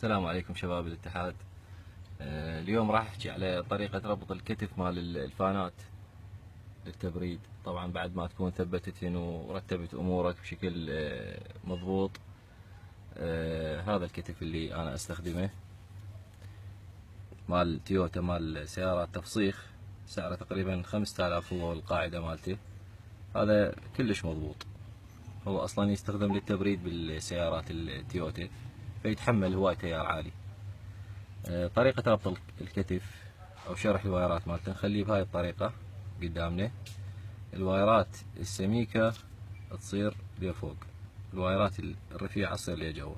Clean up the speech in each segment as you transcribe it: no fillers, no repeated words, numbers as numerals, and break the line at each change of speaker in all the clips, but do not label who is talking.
السلام عليكم شباب الاتحاد. اليوم راح احكي على طريقة ربط الكتف مال الفانات للتبريد. طبعا بعد ما تكون ثبتتن ورتبت امورك بشكل مضبوط. هذا الكتف اللي انا استخدمه مال تويوتا، مال سيارات تفصيخ، سعره تقريبا 5000 هو القاعدة مالته. هذا كلش مضبوط، هو اصلا يستخدم للتبريد بالسيارات التويوتا، فيتحمل هواي تيار عالي. طريقة ربط الكتف أو شرح الوايرات مالته نخليه بهاي الطريقة قدامنا. الوايرات السميكة تصير لفوق، الوايرات الرفيعة تصير لجوا.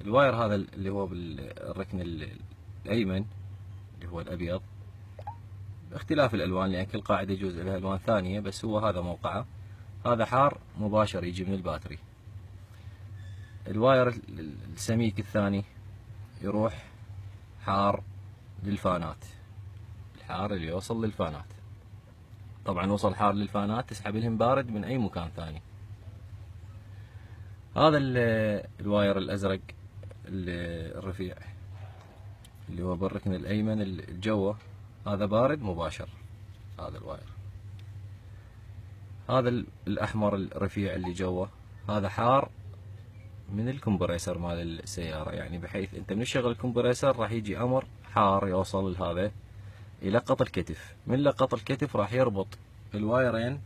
الواير هذا اللي هو بالركن الأيمن اللي هو الأبيض، باختلاف الألوان لأن كل قاعدة يجوز لها ألوان ثانية، بس هو هذا موقعه. هذا حار مباشر يجي من الباتري. الواير السميك الثاني يروح حار للفانات، الحار اللي يوصل للفانات. طبعا وصل حار للفانات تسحب لهم بارد من اي مكان ثاني. هذا الواير الازرق الرفيع اللي هو بالركن الايمن الجوه، هذا بارد مباشر. هذا الواير، هذا الاحمر الرفيع اللي جوه، هذا حار من الكمبريسر مال السيارة، يعني بحيث انت من تشغل الكمبريسر راح يجي امر حار يوصل لهذا، يلقط الكتف. من لقط الكتف راح يربط الوايرين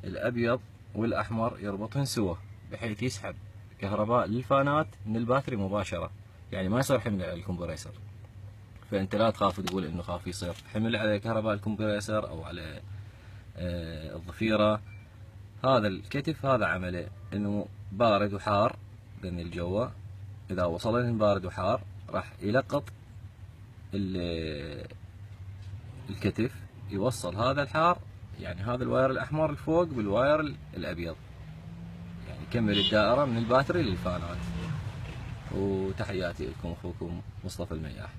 الابيض والاحمر، يربطهن سوا بحيث يسحب كهرباء للفانات من الباتري مباشرة، يعني ما يصير حمل على الكمبريسر. فانت لا تخاف تقول انه خاف يصير حمل على كهرباء الكمبريسر او على الضفيرة. هذا الكتف هذا عمله انه بارد وحار، لان الجو اذا وصل لهم بارد وحار راح يلقط الكتف، يوصل هذا الحار، يعني هذا الواير الاحمر الفوق بالواير الابيض، يعني يكمل الدائرة من الباتري للفانات. وتحياتي لكم، اخوكم مصطفى المياح.